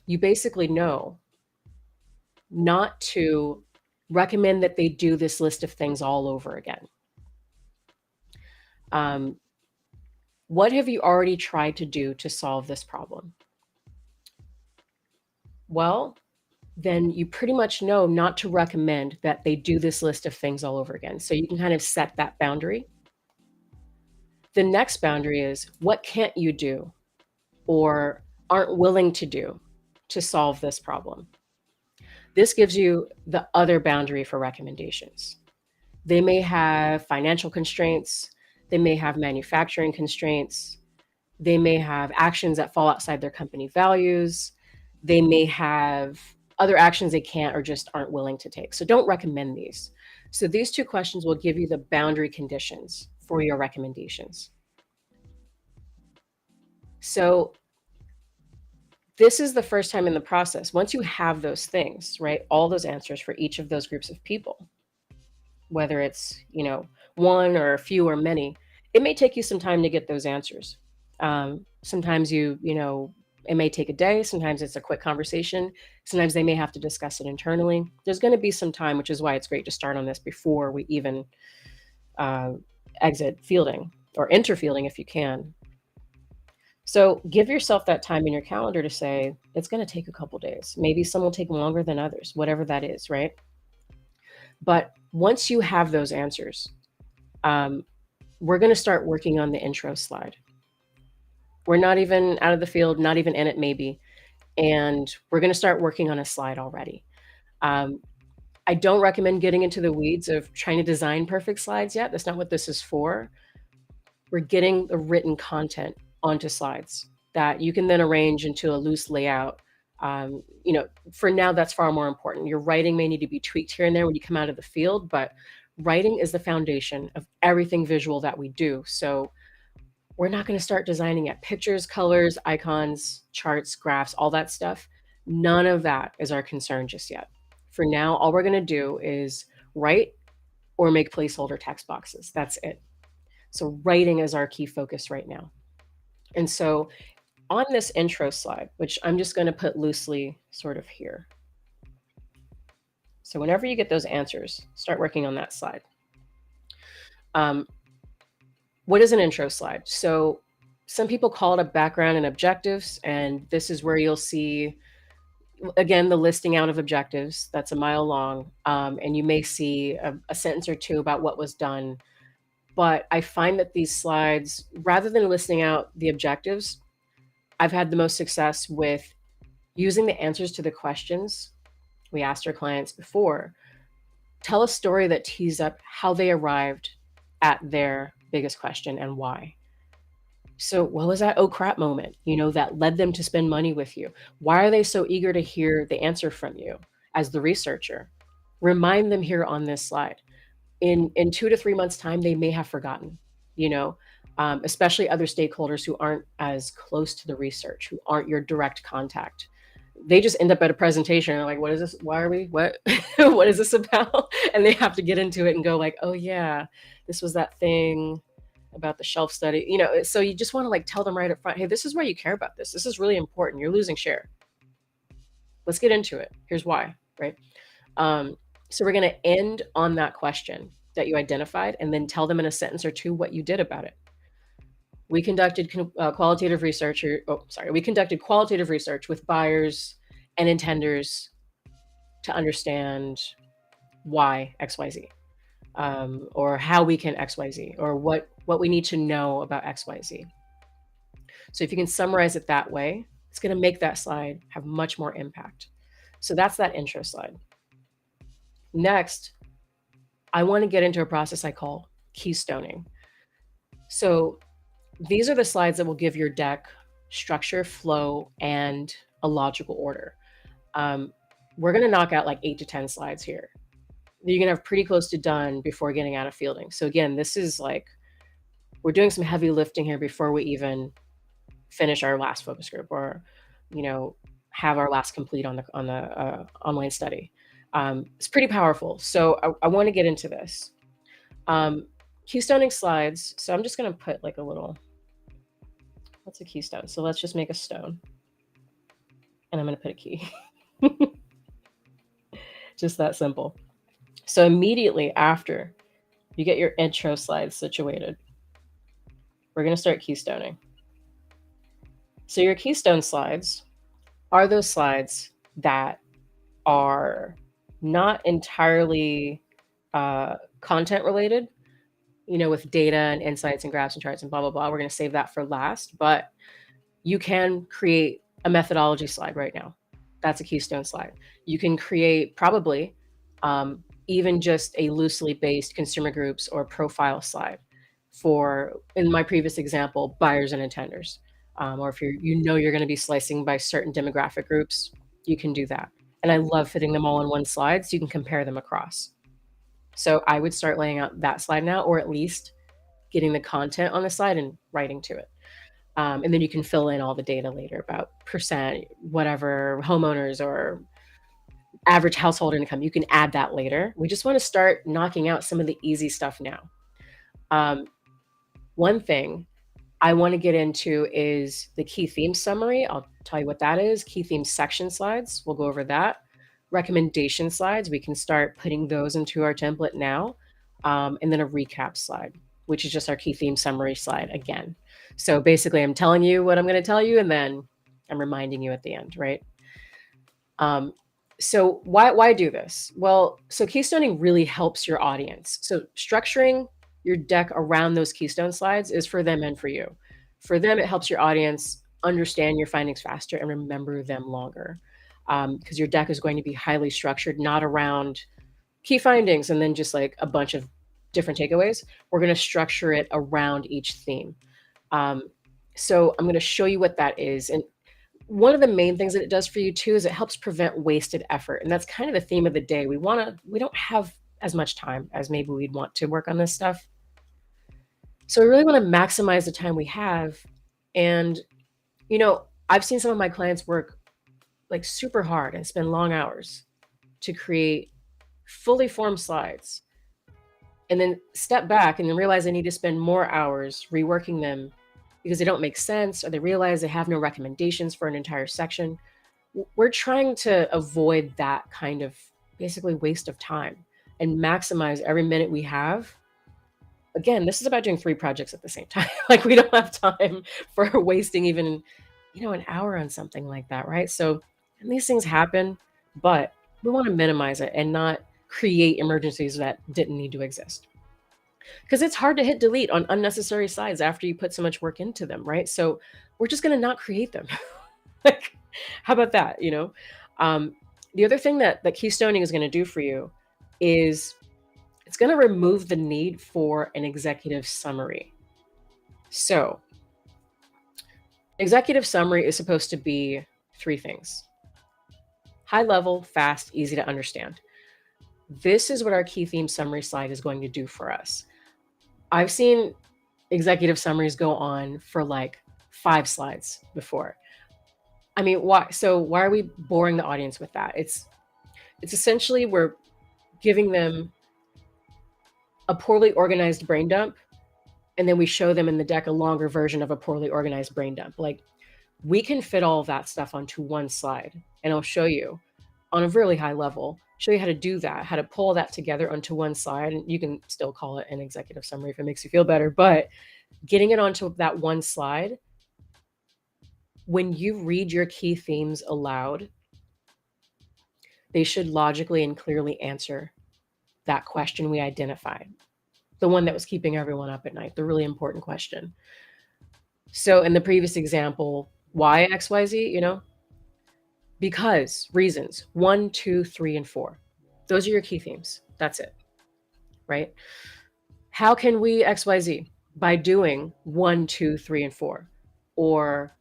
you basically know not to recommend that they do this list of things all over again. Um, what have you already tried to do to solve this problem? Well, then you pretty much know not to recommend that they do this list of things all over again. So you can kind of set that boundary. The next boundary is, what can't you do or aren't willing to do to solve this problem? This gives you the other boundary for recommendations. They may have financial constraints, they may have manufacturing constraints, they may have actions that fall outside their company values, they may have other actions they can't or just aren't willing to take. So don't recommend these. So these two questions will give you the boundary conditions for your recommendations. So this is the first time in the process. Once you have those things, right, all those answers for each of those groups of people, whether it's, one or a few or many, it may take you some time to get those answers. Sometimes it may take a day. Sometimes it's a quick conversation. Sometimes they may have to discuss it internally. There's going to be some time, which is why it's great to start on this before we even exit fielding or enter fielding if you can. So give yourself that time in your calendar to say, it's going to take a couple days. Maybe some will take longer than others, whatever that is, right? But once you have those answers, we're going to start working on the intro slide. We're not even out of the field, not even in it maybe, and we're going to start working on a slide already. I don't recommend getting into the weeds of trying to design perfect slides yet. That's not what this is for. We're getting the written content onto slides that you can then arrange into a loose layout. For now, that's far more important. Your writing may need to be tweaked here and there when you come out of the field, but writing is the foundation of everything visual that we do. So we're not going to start designing at pictures, colors, icons, charts, graphs, all that stuff. None of that is our concern just yet. For now, all we're going to do is write or make placeholder text boxes. That's it. So writing is our key focus right now. And so on this intro slide, which I'm just going to put loosely sort of here. So whenever you get those answers, start working on that slide. What is an intro slide? So some people call it a background and objectives, and this is where you'll see, again, the listing out of objectives. That's a mile long, and you may see a sentence or two about what was done. But I find that these slides, rather than listing out the objectives, I've had the most success with using the answers to the questions we asked our clients before. Tell a story that tees up how they arrived at their biggest question and why. So what was that oh crap moment, that led them to spend money with you? Why are they so eager to hear the answer from you as the researcher? Remind them here on this slide. In 2 to 3 months' time, they may have forgotten, especially other stakeholders who aren't as close to the research, who aren't your direct contact. They just end up at a presentation and like, what is this? Why are we, what, what is this about? And they have to get into it and go like, oh yeah, this was that thing about the shelf study, so you just want to like tell them right up front, hey, this is why you care about this. This is really important. You're losing share. Let's get into it. Here's why, right? So we're going to end on that question that you identified and then tell them in a sentence or two what you did about it. We conducted qualitative research with buyers and intenders to understand why XYZ, or how we can XYZ, or what we need to know about XYZ. So if you can summarize it that way, it's going to make that slide have much more impact. So that's that intro slide. Next, I want to get into a process I call keystoning. So these are the slides that will give your deck structure, flow, and a logical order. We're going to knock out like 8 to 10 slides here. You're going to have pretty close to done before getting out of fielding. So again, this is like, we're doing some heavy lifting here before we even finish our last focus group or, have our last complete on the online study. It's pretty powerful. So I want to get into this. Keystoning slides. So I'm just going to put like a little, what's a keystone? So let's just make a stone. and I'm gonna put a key. Just that simple. So immediately after you get your intro slides situated, we're gonna start keystoning. So your keystone slides are those slides that are not entirely content related, with data and insights and graphs and charts and blah, blah, blah. We're going to save that for last, but you can create a methodology slide right now. That's a keystone slide. You can create probably even just a loosely based consumer groups or profile slide for, in my previous example, buyers and intenders. Or if you're going to be slicing by certain demographic groups, you can do that. And I love fitting them all in one slide so you can compare them across. So I would start laying out that slide now, or at least getting the content on the slide and writing to it. And then you can fill in all the data later about percent, whatever, homeowners or average household income. You can add that later. We just want to start knocking out some of the easy stuff now. One thing I want to get into is the key theme summary. I'll tell you what that is. Key theme section slides. We'll go over that. Recommendation slides. We can start putting those into our template now. And then a recap slide, which is just our key theme summary slide again. So basically, I'm telling you what I'm going to tell you, and then I'm reminding you at the end, right? So why do this? Well, so keystoning really helps your audience. So structuring your deck around those keystone slides is for them and for you. For them, it helps your audience understand your findings faster and remember them longer. Because your deck is going to be highly structured, not around key findings and then just like a bunch of different takeaways. We're going to structure it around each theme. So I'm going to show you what that is. And one of the main things that it does for you too is it helps prevent wasted effort. And that's kind of the theme of the day. We don't have as much time as maybe we'd want to work on this stuff. So we really want to maximize the time we have. And, I've seen some of my clients work like super hard and spend long hours to create fully formed slides and then step back and then realize they need to spend more hours reworking them because they don't make sense, or they realize they have no recommendations for an entire section. We're trying to avoid that kind of basically waste of time and maximize every minute we have. Again, this is about doing 3 projects at the same time. Like, we don't have time for wasting even, an hour on something like that, right? So, and these things happen, but we want to minimize it and not create emergencies that didn't need to exist. Because it's hard to hit delete on unnecessary slides after you put so much work into them, right? So we're just going to not create them. Like, how about that? The other thing that keystoning is going to do for you is it's going to remove the need for an executive summary. So executive summary is supposed to be 3 things: high level, fast, easy to understand. This is what our key theme summary slide is going to do for us. I've seen executive summaries go on for like 5 slides before. I mean, why? So why are we boring the audience with that? It's essentially we're giving them a poorly organized brain dump, and then we show them in the deck a longer version of a poorly organized brain dump. Like, we can fit all of that stuff onto one slide, and I'll show you on a really high level, show you how to do that, how to pull that together onto one slide. And you can still call it an executive summary if it makes you feel better, but getting it onto that one slide, when you read your key themes aloud, they should logically and clearly answer that question we identified, the one that was keeping everyone up at night, the really important question. So in the previous example, why XYZ, because reasons 1, 2, 3, and 4. Those are your key themes. That's it, right? How can we XYZ? By doing 1, 2, 3, and 4, or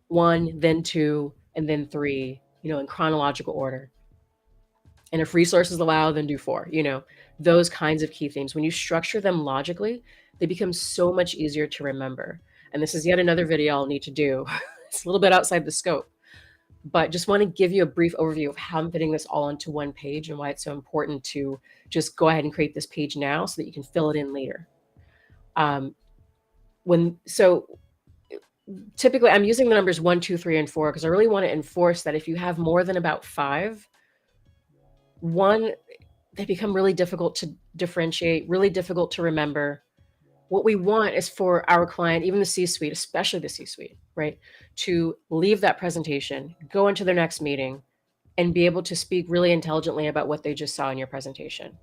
1, then 2, and then 3, in chronological order. And if resources allow, then do 4, those kinds of key themes. When you structure them logically, they become so much easier to remember. And this is yet another video I'll need to do. It's a little bit outside the scope, but just want to give you a brief overview of how I'm fitting this all onto one page and why it's so important to just go ahead and create this page now so that you can fill it in later. Typically, I'm using the numbers 1, 2, 3, and 4 because I really want to enforce that if you have more than about 5, 1, they become really difficult to differentiate, really difficult to remember. What we want is for our client, even the C-suite, especially the C-suite, right, to leave that presentation, go into their next meeting, and be able to speak really intelligently about what they just saw in your presentation.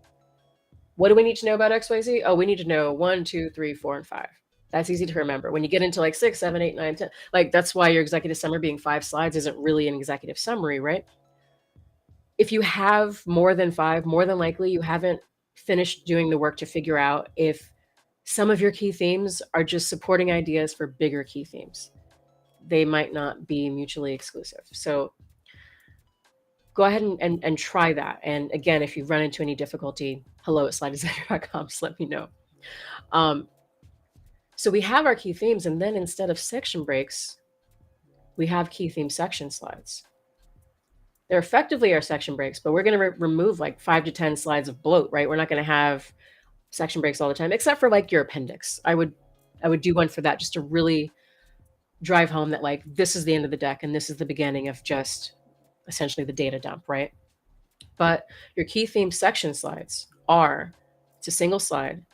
What do we need to know about XYZ? Oh, we need to know 1, 2, 3, 4, and 5. That's easy to remember. When you get into like 6, 7, 8, 9, 10, like that's why your executive summary being 5 slides isn't really an executive summary, right? If you have more than 5, more than likely you haven't finished doing the work to figure out if some of your key themes are just supporting ideas for bigger key themes. They might not be mutually exclusive. So go ahead and try that. And again, if you run into any difficulty, hello@slidedesignr.com, just let me know. Um, so we have our key themes, and then instead of section breaks, we have key theme section slides. They're effectively our section breaks, but we're going to remove like 5 to 10 slides of bloat, right? We're not going to have section breaks all the time, except for like your appendix. I would do one for that just to really drive home that like this is the end of the deck and this is the beginning of just essentially the data dump, right? But your key theme section slides are, it's a single slide.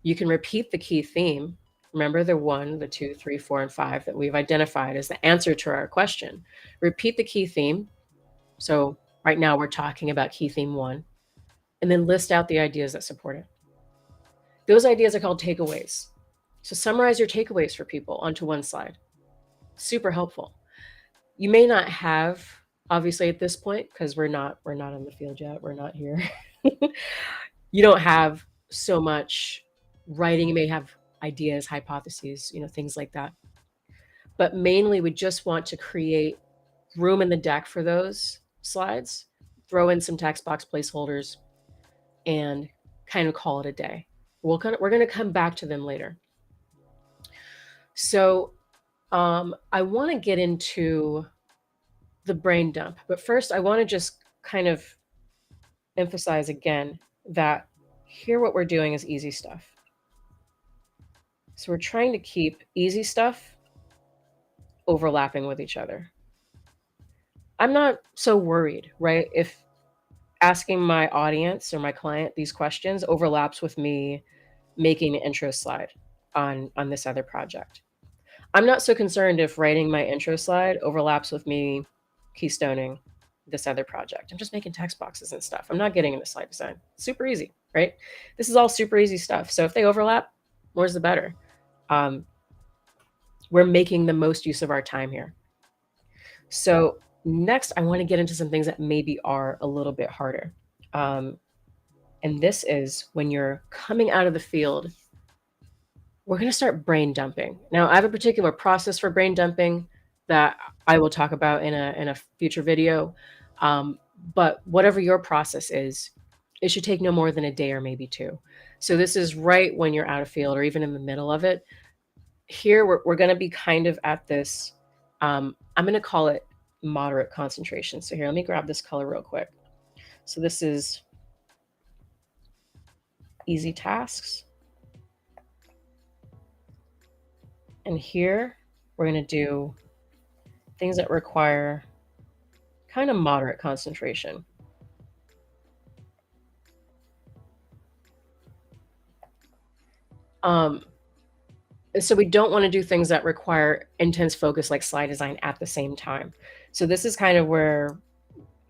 You can repeat the key theme. Remember the 1, the 2, 3, 4, and 5 that we've identified as the answer to our question. Repeat the key theme. So right now we're talking about key theme 1, and then list out the ideas that support it. Those ideas are called takeaways. So summarize your takeaways for people onto one slide. Super helpful. You may not have, obviously at this point, because we're not in the field yet, we're not here. You don't have so much writing. You may have ideas, hypotheses, things like that. But mainly we just want to create room in the deck for those slides, throw in some text box placeholders, and kind of call it a day. We're going to come back to them later. So I want to get into the brain dump, but first I want to just kind of emphasize again that here what we're doing is easy stuff. So we're trying to keep easy stuff overlapping with each other. I'm not so worried, right? If asking my audience or my client these questions overlaps with me making an intro slide on this other project. I'm not so concerned if writing my intro slide overlaps with me keystoning this other project. I'm just making text boxes and stuff. I'm not getting into slide design. Super easy, right? This is all super easy stuff. So if they overlap, more's the better. We're making the most use of our time here. So next, I want to get into some things that maybe are a little bit harder. And this is when you're coming out of the field, we're going to start brain dumping. Now, I have a particular process for brain dumping that I will talk about in a future video. But whatever your process is, it should take no more than a day or maybe 2. So this is right when you're out of field or even in the middle of it. Here, we're going to be kind of at this, I'm going to call it moderate concentration. So here, let me grab this color real quick. So this is easy tasks. And here, we're going to do things that require kind of moderate concentration. So we don't want to do things that require intense focus like slide design at the same time. So this is kind of where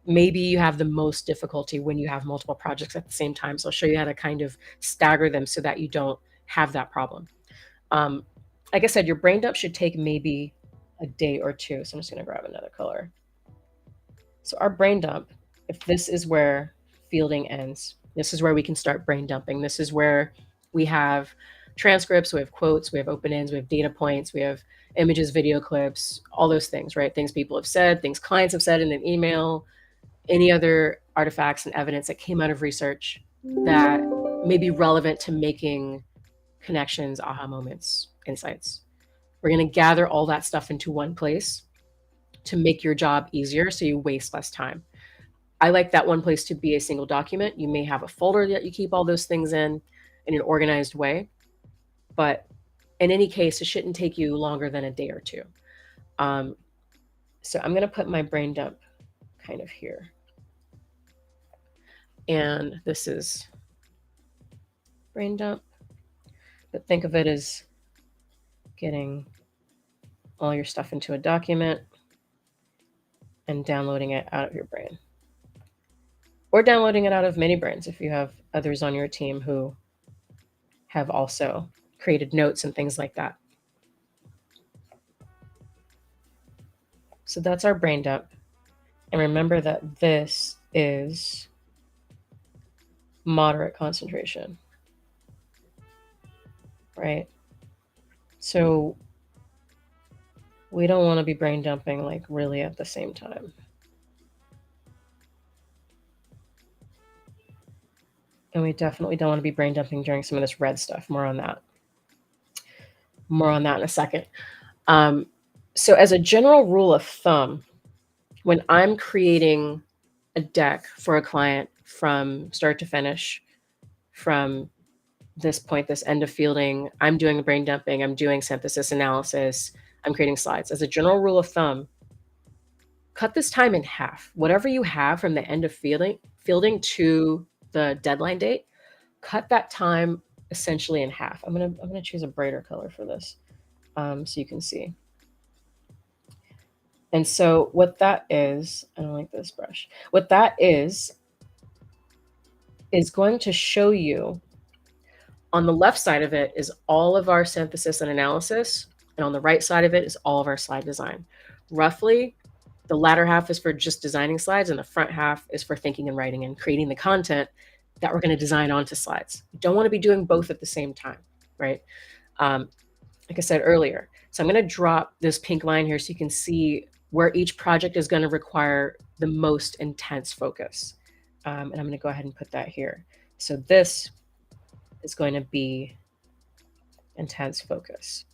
maybe you have the most difficulty when you have multiple projects at the same time. So I'll show you how to kind of stagger them so that you don't have that problem. Like I said, your brain dump should take maybe a day or 2. So I'm just going to grab another color. So our brain dump, if this is where fielding ends, this is where we can start brain dumping. This is where we have transcripts, we have quotes, we have open ends, we have data points, we have images, video clips, all those things, right? Things people have said, things clients have said in an email, any other artifacts and evidence that came out of research that may be relevant to making connections, aha moments, insights. We're going to gather all that stuff into one place to make your job easier so you waste less time. I like that one place to be a single document. You may have a folder that you keep all those things in an organized way, but In any case, it shouldn't take you longer than a day or two. Um, so I'm going to put my brain dump kind of here. And this is brain dump. But think of it as getting all your stuff into a document and downloading it out of your brain. Or downloading it out of mini brains if you have others on your team who have also created notes and things like that. So that's our brain dump. And remember that this is moderate concentration, right? So we don't want to be brain dumping like really at the same time. And we definitely don't want to be brain dumping during some of this red stuff. More on that. More on that in a second. So as a general rule of thumb, when I'm creating a deck for a client from start to finish, from this point, this end of fielding, I'm doing the brain dumping, I'm doing synthesis analysis, I'm creating slides. As a general rule of thumb, cut this time in half. Whatever you have from the end of fielding to the deadline date, cut that time essentially in half. I'm gonna choose a brighter color for this, so you can see. And so what that is, I don't like this brush. What that is going to show you on the left side of it is all of our synthesis and analysis, and on the right side of it is all of our slide design. Roughly, the latter half is for just designing slides, and the front half is for thinking and writing and creating the content that we're going to design onto slides. You don't want to be doing both at the same time, right? Like I said earlier. So I'm going to drop this pink line here so you can see where each project is going to require the most intense focus. And I'm going to go ahead and put that here. So this is going to be intense focus.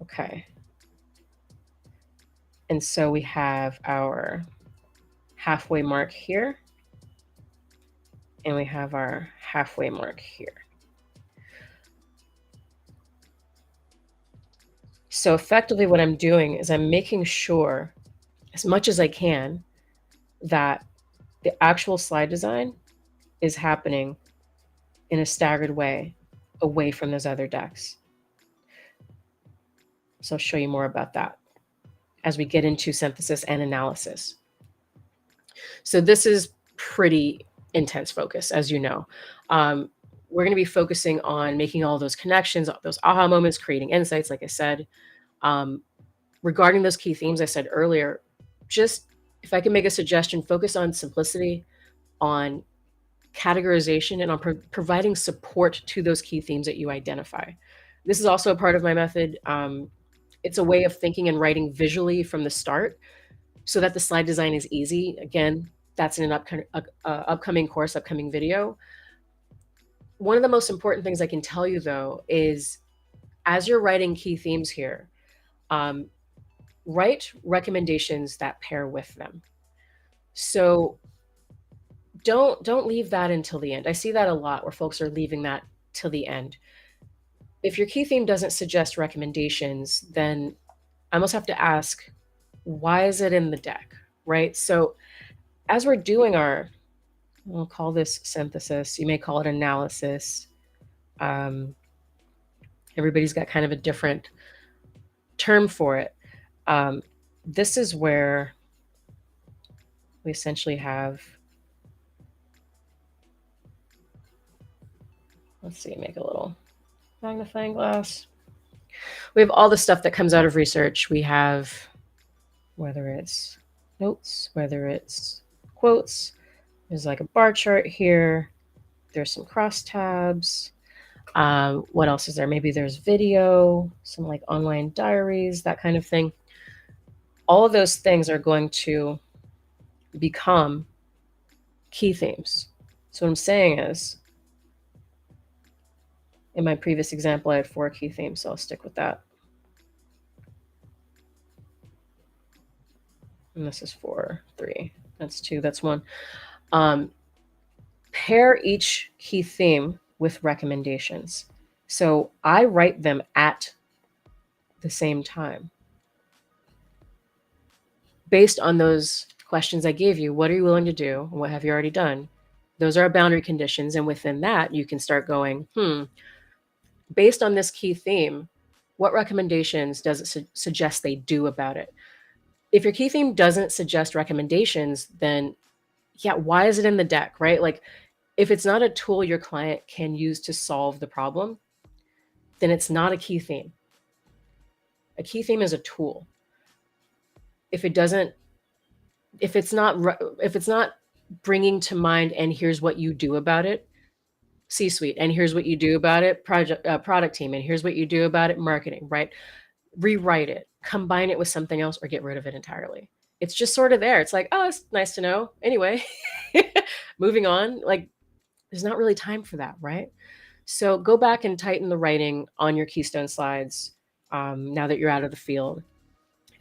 Okay. And so we have our halfway mark here, and we have our halfway mark here. So effectively what I'm doing is I'm making sure, as much as I can, that the actual slide design is happening in a staggered way away from those other decks. So I'll show you more about that as we get into synthesis and analysis. So this is pretty intense focus, as you know. We're going to be focusing on making all those connections, those aha moments, creating insights, like I said. Regarding those key themes I said earlier, just if I can make a suggestion, focus on simplicity, on categorization, and on providing support to those key themes that you identify. This is also a part of my method. It's a way of thinking and writing visually from the start so that the slide design is easy. Again, that's in an upcoming course, upcoming video. One of the most important things I can tell you, though, is as you're writing key themes here, write recommendations that pair with them. So don't leave that until the end. I see that a lot where folks are leaving that till the end. If your key theme doesn't suggest recommendations, then I almost have to ask, why is it in the deck, right? So as we're doing our, we'll call this synthesis, you may call it analysis. Everybody's got kind of a different term for it. This is where we essentially have, let's see, make a little magnifying glass. We have all the stuff that comes out of research. We have, whether it's notes, whether it's quotes, there's like a bar chart here. There's some crosstabs. What else is there? Maybe there's video, some like online diaries, that kind of thing. All of those things are going to become key themes. So what I'm saying is, in my previous example, I had 4 key themes, so I'll stick with that. And this is 4, 3, that's 2, that's 1. Pair each key theme with recommendations. So I write them at the same time based on those questions I gave you. What are you willing to do? What have you already done? Those are boundary conditions. And within that, you can start going, based on this key theme, what recommendations does it suggest they do about it? If your key theme doesn't suggest recommendations, then yeah, why is it in the deck, right? Like, if it's not a tool your client can use to solve the problem, then it's not a key theme. A key theme is a tool. If it doesn't, if it's not bringing to mind, and here's what you do about it, C-suite, and here's what you do about it, product team, and here's what you do about it, marketing, right? Rewrite it, combine it with something else, or get rid of it entirely. It's just sort of there. It's like, oh, it's nice to know. Anyway, moving on. Like, there's not really time for that, right? So go back and tighten the writing on your Keystone slides now that you're out of the field,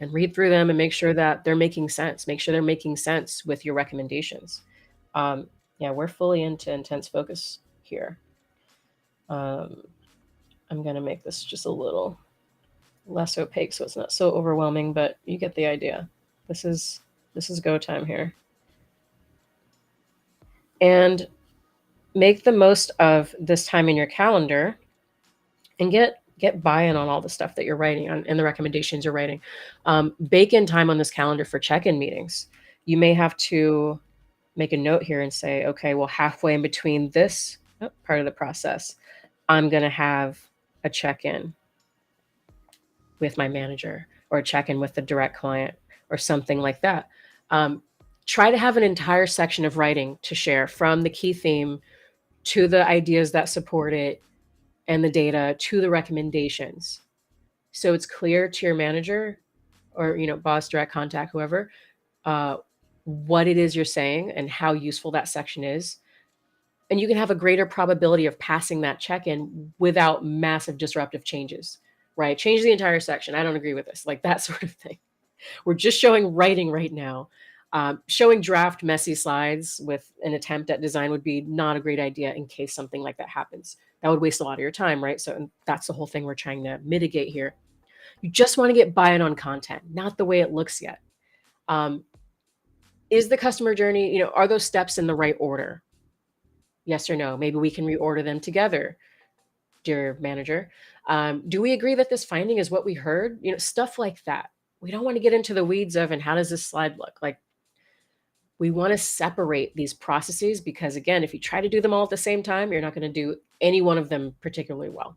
and read through them and make sure that they're making sense. Make sure they're making sense with your recommendations. Yeah, we're fully into intense focus here. I'm going to make this just a little less opaque so it's not so overwhelming, but you get the idea. This is go time here. And make the most of this time in your calendar and get buy-in on all the stuff that you're writing on and the recommendations you're writing. Bake in time on this calendar for check-in meetings. You may have to make a note here and say, okay, well, halfway in between this part of the process, I'm going to have a check-in with my manager, or a check-in with the direct client, or something like that. Try to have an entire section of writing to share, from the key theme to the ideas that support it and the data to the recommendations. So it's clear to your manager, or boss, direct contact, whoever, what it is you're saying and how useful that section is. And you can have a greater probability of passing that check-in without massive disruptive changes, right? Change the entire section. I don't agree with this, like that sort of thing. We're just showing writing right now. Showing draft messy slides with an attempt at design would be not a great idea in case something like that happens. That would waste a lot of your time, right? So that's the whole thing we're trying to mitigate here. You just want to get buy-in on content, not the way it looks yet. Is the customer journey, are those steps in the right order? Yes or no? Maybe we can reorder them together, dear manager. Do we agree that this finding is what we heard? Stuff like that. We don't want to get into the weeds of, and how does this slide look? Like, we want to separate these processes, because again, if you try to do them all at the same time, you're not going to do any one of them particularly well.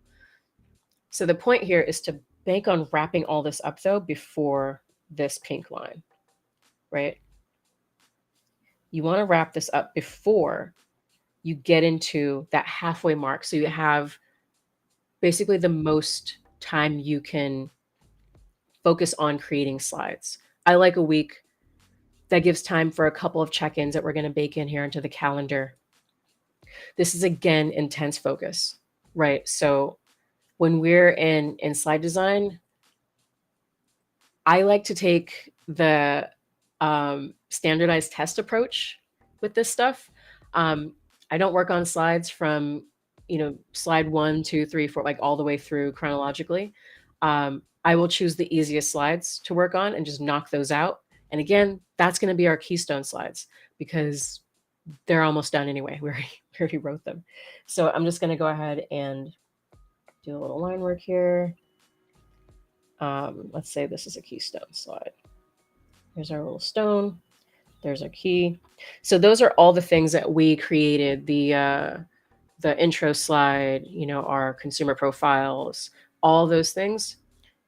So the point here is to bank on wrapping all this up, though, before this pink line, right? You want to wrap this up before you get into that halfway mark, so you have basically the most time you can focus on creating slides. I like a week. That gives time for a couple of check-ins that we're going to bake in here into the calendar. This is, again, intense focus, right? So when we're in slide design, I like to take the standardized test approach with this stuff. I don't work on slides from, slide 1, 2, 3, 4, like all the way through chronologically. I will choose the easiest slides to work on and just knock those out. And again, that's going to be our keystone slides, because they're almost done anyway. We already wrote them. So I'm just going to go ahead and do a little line work here. Let's say this is a keystone slide. Here's our little stone. There's our key. So those are all the things that we created. The intro slide, our consumer profiles, all those things.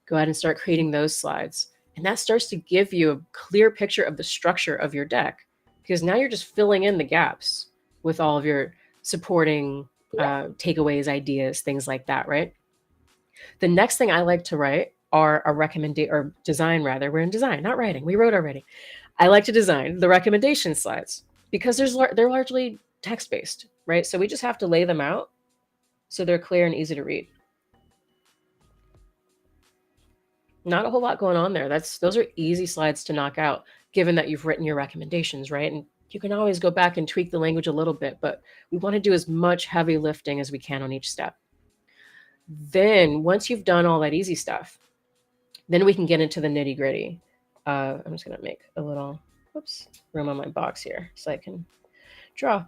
Go ahead and start creating those slides. And that starts to give you a clear picture of the structure of your deck, because now you're just filling in the gaps with all of your supporting takeaways, ideas, things like that, right? The next thing I like to write are design rather. We're in design, not writing. We wrote already. I like to design the recommendation slides, because they're largely text-based, right? So we just have to lay them out so they're clear and easy to read. Not a whole lot going on there. Those are easy slides to knock out, given that you've written your recommendations, right? And you can always go back and tweak the language a little bit, but we want to do as much heavy lifting as we can on each step. Then once you've done all that easy stuff, then we can get into the nitty gritty. I'm just gonna make a little, whoops, room on my box here so I can draw.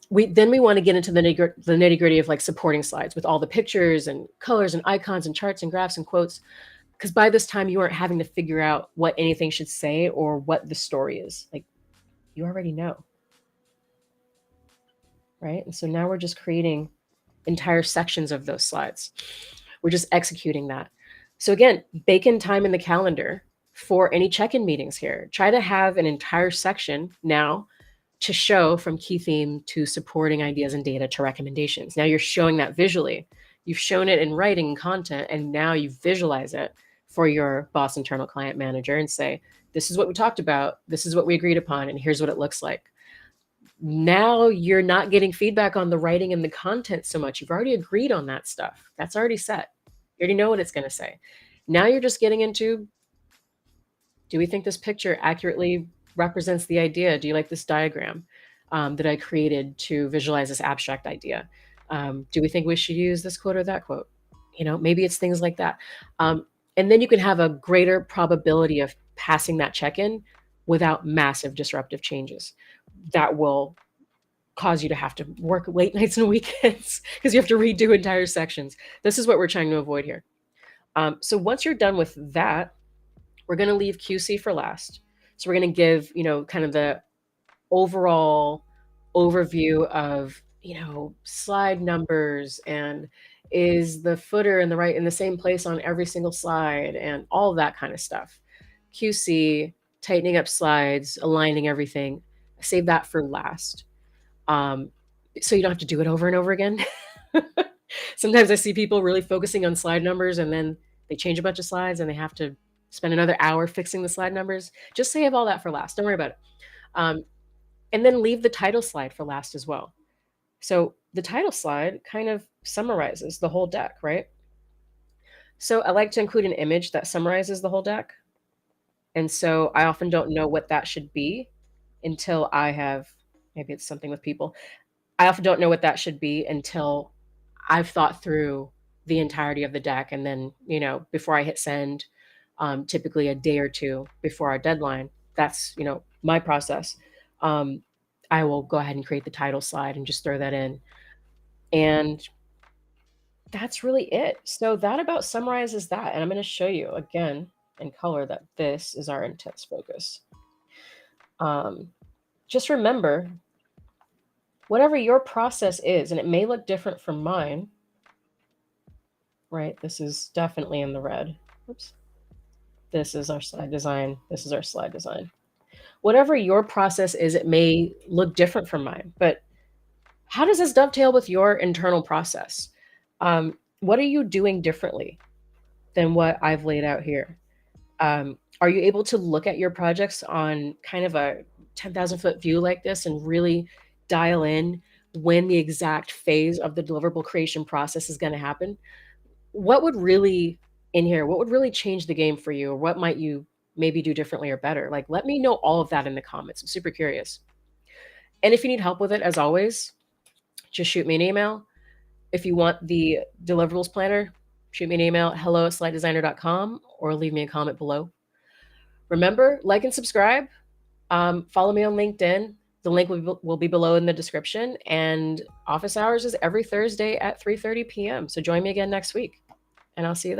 We want to get into the nitty gritty of like supporting slides with all the pictures and colors and icons and charts and graphs and quotes. Because by this time you aren't having to figure out what anything should say or what the story is. Like you already know, right? And so now we're just creating entire sections of those slides. We're just executing that. So again, bake in time in the calendar for any check-in meetings here. Try to have an entire section now to show from key theme to supporting ideas and data to recommendations. Now you're showing that visually. You've shown it in writing and content, and now you visualize it for your boss, internal client manager, and say, this is what we talked about, this is what we agreed upon, and here's what it looks like. Now you're not getting feedback on the writing and the content so much. You've already agreed on that stuff. That's already set. You already know what it's going to say. Now you're just getting into, do we think this picture accurately represents the idea? Do you like this diagram that I created to visualize this abstract idea? Do we think we should use this quote or that quote? Maybe it's things like that. And then you can have a greater probability of passing that check-in without massive disruptive changes that will cause you to have to work late nights and weekends because you have to redo entire sections. This is what we're trying to avoid here. So once you're done with that, we're going to leave QC for last. So we're going to give, kind of the overall overview of, slide numbers and is the footer in the same place on every single slide and all that kind of stuff. QC, tightening up slides, aligning everything. Save that for last. So you don't have to do it over and over again. Sometimes I see people really focusing on slide numbers and then they change a bunch of slides and they have to spend another hour fixing the slide numbers. Just save all that for last. Don't worry about it. And then leave the title slide for last as well. So the title slide kind of summarizes the whole deck, right? So I like to include an image that summarizes the whole deck. And so I often don't know what that should be until maybe it's something with people. I often don't know what that should be until I've thought through the entirety of the deck. And then, before I hit send, typically a day or two before our deadline, that's, my process. I will go ahead and create the title slide and just throw that in. And that's really it. So that about summarizes that. And I'm going to show you again in color that this is our intense focus. Just remember, whatever your process is, and it may look different from mine, right? This is definitely in the red. Oops. This is our slide design. This is our slide design. Whatever your process is, it may look different from mine, but how does this dovetail with your internal process? What are you doing differently than what I've laid out here? Are you able to look at your projects on kind of a 10,000-foot view like this and really dial in when the exact phase of the deliverable creation process is going to happen? What would really change the game for you? Or what might you maybe do differently or better? Like, let me know all of that in the comments. I'm super curious. And if you need help with it, as always, just shoot me an email. If you want the deliverables planner, shoot me an email, hello@slidedesignr.com, or leave me a comment below. Remember, like and subscribe. Follow me on LinkedIn. The link will be below in the description. And office hours is every Thursday at 3:30 p.m. So join me again next week, and I'll see you then.